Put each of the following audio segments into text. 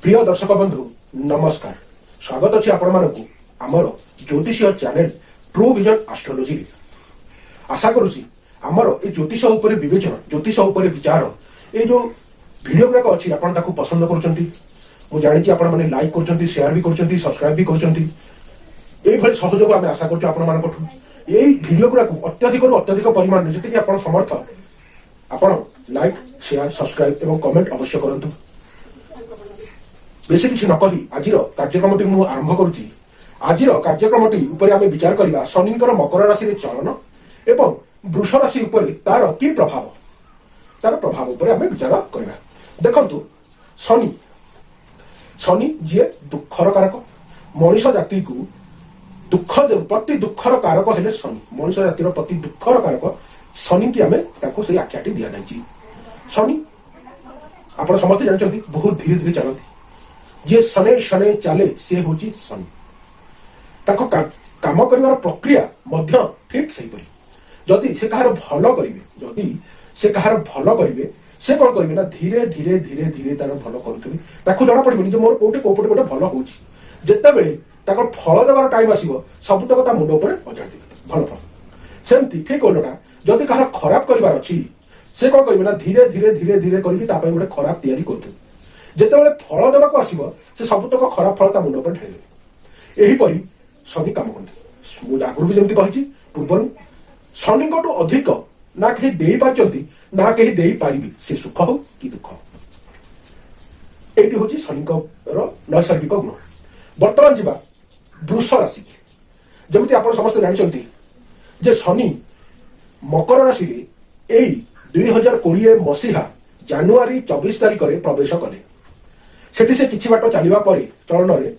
प्रिय दर्शक बंधु नमस्कार। स्वागत अच्छे आपण मानक आमर ज्योतिष चैनल ट्रू विजन एस्ट्रोलॉजी। आशा करुच्ची आमर ए ज्योतिष उपर विवेचन ज्योतिष उपर विचार ये जो वीडियो गुड़ाक अच्छी आपड़ पसंद कर जानी आपण मैंने लाइक कर शेयर भी कर सब्सक्राइब भी कर सहयोग आम आशा कर वीडियो गुड़ाक अत्यधिक परिमाण में जी आप समर्थ आपण लाइक शेयर सब्सक्राइब और कमेंट अवश्य करूँ। बेसी किसी न कही आज कार्यक्रम मु आरंभ करुच्ची। आज कार्यक्रम आम विचार करवा शनि मकर राशि चलन एवं वृष राशि तार कि प्रभाव तार प्रभाव उपर आम विचार करवा। देखंतु शनि शनि जी दुखर कारक मनुष्य जाति को दुख प्रति दुखर कारक हेले शनि मनुष्य जातिर प्रति दुखर कारक शनि की आम से आख्याटी दि जाए। शनि आप समस्ते जानते बहुत धीरे धीरे चलती जे शनै शनै चले सी हूँ शनि काम कर प्रक्रिया ठीक से जदि से कहार भल करेंगे जदि से कहार भल करेंगे से कौन करेंगे ना धीरे धीरे धीरे धीरे तार भल करुवे जना पड़े जो मोर कौटे कौपटे गोटे भल हो फल देवार टाइम आसो सबुतक मुंड उपर अजाड़ देवे भल फल सेमती ठीक ओलटा जदि कहार खराब करार अच्छी से कौन करेंगे ना धीरे धीरे धीरे धीरे करके गोटे खराब तैयारी करते जितेबाला फल देवाक आसो से सबुतक खराब फल मुंड उपर ढेले यहीपरि शनि कम करते। मुझे आगुरी भी जमी कही पूर्व शनि अधिक ना कहीं दे पार्टी ना कहीं दे पारि से सुख हो कि दुख ये हूँ शनि नैसर्गिक गुण। बर्तमान जावा वृष राशि जमी आप समस्त जानते जे शनि मकर राशि 2020 मसीहा जानुआरी 24 तारिख में प्रवेश कले सेठी से किछि बाट चलिबा परे चलन रे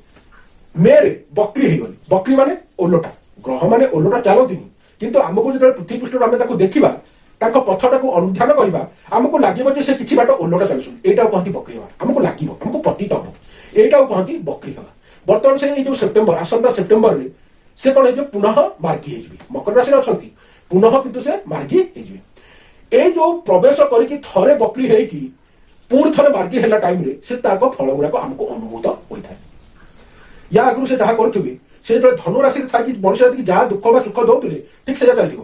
मेरे बक्री हो गली बक्री माने ओलटा ग्रह माने ओलटा चलती किंतु आमको जो पृथ्वी पृष्ठ आम देखा पथटा को अनुध्यान करवा आमको लगे से किसी बाट ओलटा चलुन यहाँ कहती बक्री हवा आमको लगे आमको प्रतीत हम यहाँ कहती बक्री हवा। बर्तमान से जो सेप्टेम्बर आसंता सेप्टेम्बर में से कौन हो पुनः मार्गी हो मकर राशि अच्छा पुनः किंतु से मार्गी हो जो प्रवेश करके थरे बक्री होगी पुणी थे मार्गी है टाइम से फल गुड़ाक आमको अनुभूत होता है। या आगु से जहाँ करुवे से जो धनु राशि था कि मनुष्य जहाँ दुख व सुख दौले ठीक से चलती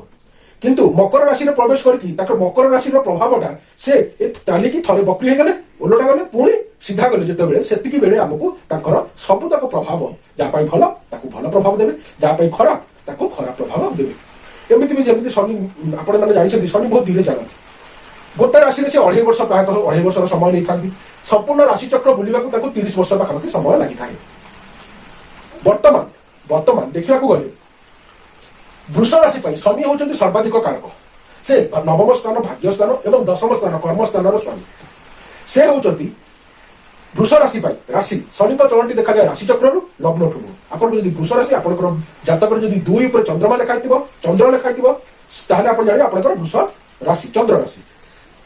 किंतु मकर राशि प्रवेश करके मकर राशि प्रभावटा से चलिकी थे बक्री हो गले ओलटा गले पुणी सीधा गले जो से बेले आमको सबुतक प्रभाव जहाँ भल भल प्रभाव देवे जहाँ खराब खराब प्रभाव देवे। एमती भी जमी शनि आप जानते शनि बहुत धीरे चलती गोटे राशि से 2.5 वर्ष प्रायतः 2.5 वर्ष समय नहीं था संपूर्ण राशि चक्र बुलवा 30 वर्ष पाखापाखि समय लगी था। वर्तमान वर्तमान देखा गले वृष राशि शनि होती सर्वाधिक कारक से नवम स्थान भाग्य स्थान और 10म स्थान कर्म स्थान स्वामी से होती वृष राशि राशि शनि चलन देखा जाए राशि चक्र लग्न ठू आप वृष राशि आप जातक 2 पर चंद्रमा लेखाई चंद्र लेखाई आप जाने आप वृष राशि चंद्र राशि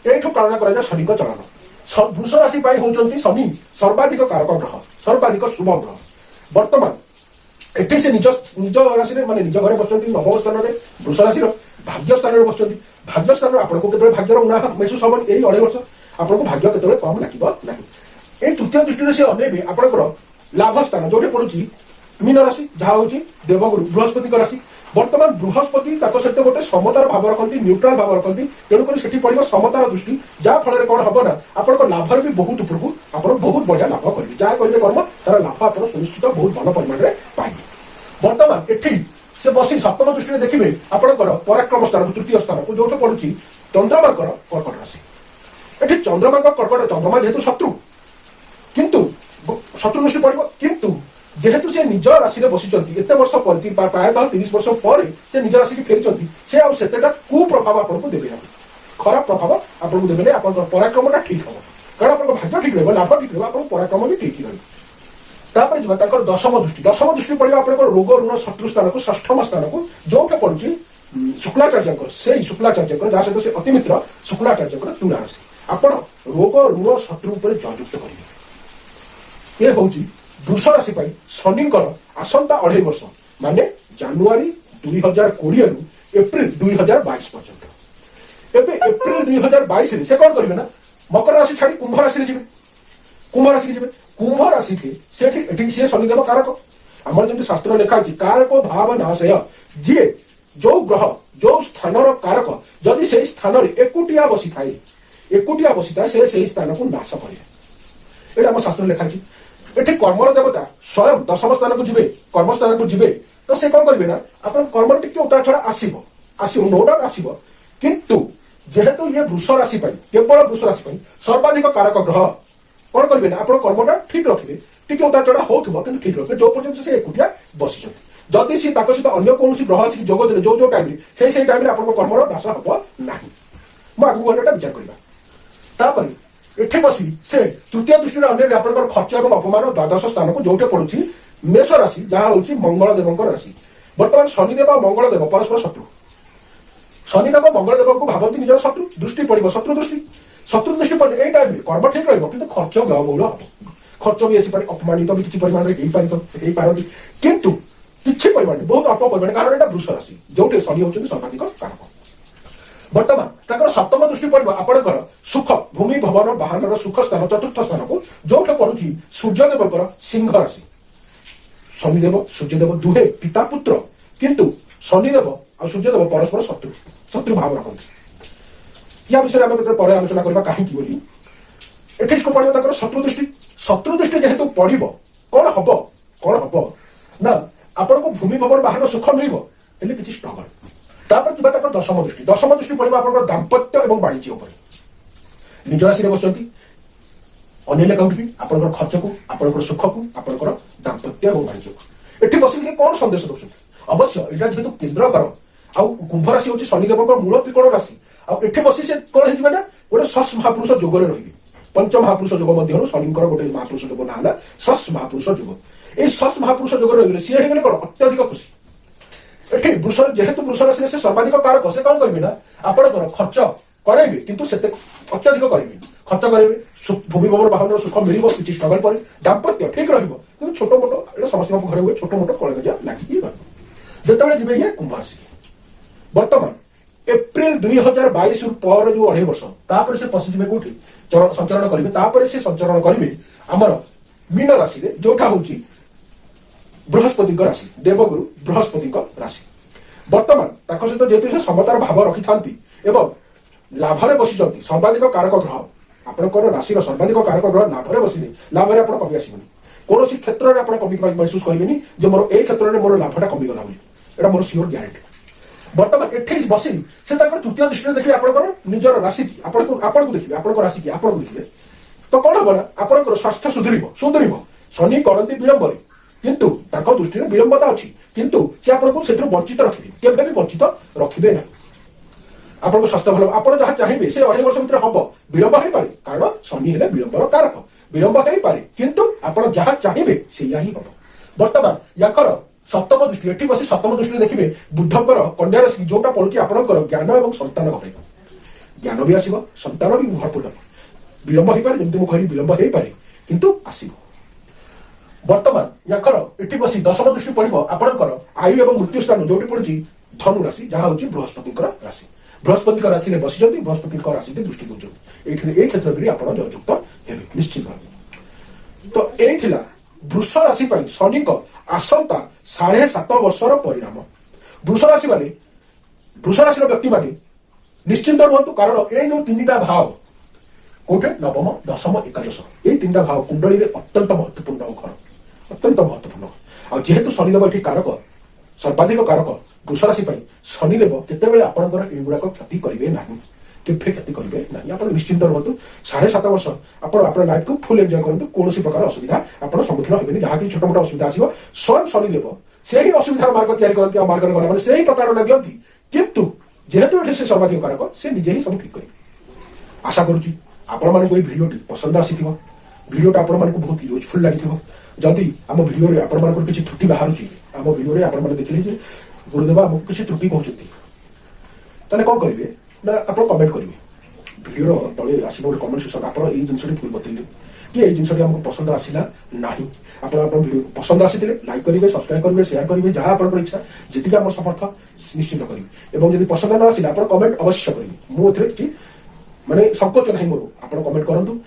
यू कल्पना कर शनि चलन वृष राशि होती शनि सर्वाधिक कारक ग्रह सर्वाधिक शुभ ग्रह। वर्तमान एठी से निज निज राशि माने निज घर बस नवम स्थान में वृष राशि भाग्य स्थान में बस भाग्य स्थान आपको केवल भाग्यर उन्ना महसूस हम यही 2.5 वर्ष आपको भाग्य केवल कम लगे ना ये तृतीय दृष्टि से अनेबे आपंकर लाभ स्थान जो पड़ुची मीन राशि जहाँ हूँ देवगुरु बृहस्पति राशि। वर्तमान बृहस्पति सहित गोटे समतार भाव रखती न्यूट्राल भाव रखती तेणुक से पड़ो समतार दृष्टि जहाँ फल कौन हम ना आप लाभर भी बहुत उपरको आप बहुत बढ़िया लाभ करेंगे जहाँ करेंगे कर्म तार लाभ आप सुनिश्चित बहुत भल परिमाण में पाइबे। वर्तमान एठी से बसी सप्तम दृष्टि देखिए आपंकर पराक्रम स्थान तृतीय स्थान को जो पड़ुची चंद्रमा कर्कट राशि एठी चंद्रमा कर्कट चंद्रमा जेहेतु शत्रु किंतु शत्रु दृष्टि पड़ो किंतु जेहेतु से निज राशि में बसी एत वर्ष प्रायतः 30 वर्ष पर से निज राशि की फेरी से आतेटा कुप्रभाव आपको देवे ना खराब प्रभाव आपको देवे आप पराक्रमटा ठीक हम कारण आप भाग्य ठीक रहा लाभ ठीक रहा आप पराक्रम भी ठीक रहा। दशम दृष्टि पड़े आप रोग ऋण शत्रु स्थान को 6ठ स्थान को जो पड़ुची शुक्लाचार्य से शुक्लाचार्य जहाँ सहित से अतिमित्र शुक्लाचार्य तुला राशि आप रोग ऋण शत्रु जयुक्त करेंगे। ये हूँ वृष राशि शनि आसंता 2.5 वर्ष माने जानुआरी 2020 रु एप्रिल 2022 पर्यंत एवं एप्रिल 2022 से कौन करेंगे ना मकर राशि छाड़ी कुंभ राशि जी कुंभ राशि जी कुंभ राशि के से शनिदेव कारक आमर जमी शास्त्र लिखा कारक भाव नाशय जी जो ग्रह जो स्थान कारक जदि से स्थान एकुटिया बसी थाए से स्थान को नाश करे ये आम शास्त्र लिखा ये कर्मर देवता स्वयं दशम स्थान को जी कर्मस्थान को जी तो से कौन करेंगे ना आप कर्म टी उतार चढ़ा आसो नो डाउट आसो किंतु जेहेतु ये वृष राशि केवल वृष राशि सर्वाधिक कारक ग्रह कौन करेंगे ना आप कर्मटा ठीक रखिए टी उतार चढ़ा हो ठीक रखिए जो पर्यटन से एकुटिया बसी जदि सी सहित अन्य कौन ग्रह आसिक जोग देते जो टाइम से टाइम आप कर्मर नाश हम ना मुझे गला विचार करवा एठे बसी से तृतीय दृष्टि अन्य व्यापार खर्च और अपमान द्वादश स्थान को जो पड़ुछि मेष राशि जहाँ हूँ मंगलदेव राशि बर्तमान शनिदेव और मंगलदेव परस्पर शत्रु शनिदेव मंगलदेव को भावती निजर शत्रु दृष्टि पड़ो शत्रु दृष्टि पड़े यही टाइम कर्म ठीक रही खर्च व्ययबहुल हम खर्च भी आसपे अपमानित भी किसी परिमाण पारती किंतु किसी परिमाण बहुत अल्प परिमाण कारण यहाँ वृष राशि जो शनि होती सर्वाधिक कारक बर्तमान सप्तम दृष्टि पड़ो आपंकर सुख भूमि भवन वाहन सुख स्थान चतुर्थ स्थान को जो पड़ुछि सूर्यदेव सिंह राशि शनिदेव सूर्यदेव दुहे पिता पुत्र किंतु शनिदेव और सूर्यदेव परस्पर शत्रु भाव रखते या विषय पर आलोचना करवा कहीं बोली एठे को पड़ो शत्रु दृष्टि जेहेतु पड़ो कौन हम ना आपन को भूमि भवन बाहर सुख मिले किसी स्ट्रगल तापर दशम दृष्टि पड़ो आप दाम्पत्य और वाणिज्य उपर निज राशि बसती अन्य कौटी आपंकर खर्च को आपंकर सुख को आपंकर दाम्पत्य और वाणिज्य को एटी बस कौन संदेश दौरान अवश्य यहाँ जेहतु केन्द्र घर आउ कुंभ राशि हूँ शनिदेव मूल त्रिकोण राशि आठ बसी से कौन हो गोटे सस महापुरुष जोगरे रही पंच महापुरुष जोग मध्य शनिकर गोटे महापुरुष जोग ना सस महापुरुष जोग ये सस महापुरुष जोग रही सी हो कौन अत्यधिक खुशी एठी वृष जेहेतु वृष राशि से सर्वाधिक कारक से कौन करेंगे ना आपंकर खर्च करेंगे किंतु से अत्यधिक करेंगे खर्च करेंगे भूमि भवन वाहन सुख मिल किसी स्ट्रगल पर दाम्पत्य ठीक रही छोट मोट समस्त घर हुए छोट मोट कलगजा लगी जिते जी ये कुंभ राशि बर्तमान एप्रिल 2022 पर जो 2.5 वर्ष तापर से पशिजे कौटी संचरण करेंगे से संचरण करेंगे आमर मीन राशि जोटा हूँ बृहस्पति राशि देवगुरु बृहस्पति राशि बर्तमान सहित जेहेतु से समतार भाव रखि था लाभरे बसी सर्वाधिक कारक ग्रह आपंकर राशि सर्वाधिक कारक ग्रह लाभरे बसिले लाभरे आप कमी आसबनी कौन क्षेत्र में आप कमी महसूस करेंगे जो मोर ए क्षेत्र में मोर लाभटा कमीगला बोली मोर सियोर ग्यारंटी बर्तमान एठे बसी से तृतीय दृष्टि देखिए आपंकर निजर राशि की आपको देखिए आपंकर राशि की आपको देखिए तो कौन हम ना आपंकर स्वास्थ्य सुधर शनि करती विलंब किंतु दृष्टि विलंबता अच्छी किंतु से आपको से वंचित रखिए केवे भी वंचित रखिए ना आपको स्वास्थ्य भल आप जहाँ चाहिए से 2.5 वर्ष भर हम विलंब हो पारे कारण शनि है विलंबर कारक विलंब हो पारे किंतु आप जहाँ चाहिए से ही हम बर्तमान याकर सप्तम दृष्टि एटी बसी सप्तम दृष्टि देखिए बुद्धकर कन्या राशि जोटा पड़ुची आपंकर ज्ञान और संतान घर ज्ञान भी आसो संतान भी भरपूर विलंब हो पारे जमी मुझे विलंब हो पारे किंतु आसो बर्तमान याकर एटी बसी दशम दृष्टि पड़ो आपंकर आयु और मृत्यु स्थान जो पड़ुची धनु राशि जहाँ हूँ बृहस्पति राशि बृहस्पति राशि बसी बृहस्पति राशि दृष्टि दूसरी ये क्षेत्र में आप जययुक्त हे निश्चित भाव तो यही वृष राशि शनि आसंता 7.5 वर्षर परिणाम वृष राशि माने वृष राशि व्यक्ति माने निश्चिंत रुहतु कारण ये जो 3टा भाव कौटे नवम दशम एकादश ये 3टा भाव कुंडली अत्यंत महत्वपूर्ण घर अत्यंत महत्वपूर्ण आ जेहेतु शनिदेव ये कारक सर्वाधिक कारक वृष राशि शनिदेव केतबेले आपनकर एगुड़ाक क्षति करेंगे ना केफे क्षति करेंगे ना आप निश्चिंत रुहतु 7.5 वर्ष आप लाइफ को फुल एंजॉय करूँ कौन प्रकार असुविधा आप सम्मुखीन होगी जहाँ कि छोट मोट असुविधा आसो स्वयं शनिदेव से ही असुविधार मार्ग तैयारी करती मार्ग गला मैंने से ही प्रताड़ना दिखती किंतु जेहेतु ये से सर्वाधिक कारक से निजे ही सब ठीक करेंगे आशा करुच्ची आपण मानक भिडियो पसंद आसी भिडियोटा आपण मानक बहुत यूजफुल लगी जदि आम भिडियो आपण मानक किसी त्रुटि बाहर आम भिडियो आपण मैंने देखिले गुरुदेव आमको किसी त्रुटि कहते ताले कौन करेंगे ना आप कमेंट करेंगे भिडियो तले आस गोटे कमेंट सेक्शन आप जिन भूल बतैले कि ये जिन आमको पसंद आसला ना आप पसंद आसी लाइक करेंगे सब्सक्राइब करेंगे शेयर करेंगे जहाँ आप इच्छा जी आम समर्थ निश्चित करेंगे और जब पसंद न आसला आप कमेंट अवश्य करेंगे मुझे किसी माने संकोच नहीं मोर आप कमेंट करूँ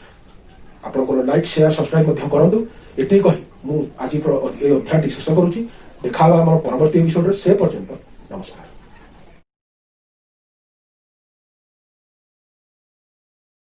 ଆପଣଙ୍କର ଲାଇକ୍ ସେୟାର ସବସ୍କ୍ରାଇବ ମଧ୍ୟ କରନ୍ତୁ। ଏତିକି କହି ମୁଁ ଆଜି ଏ ଅଧ୍ୟାୟଟି ଶେଷ କରୁଛି। ଦେଖା ହେବା ଆମର ପରବର୍ତ୍ତୀ ଏପିସୋଡରେ। ସେ ପର୍ଯ୍ୟନ୍ତ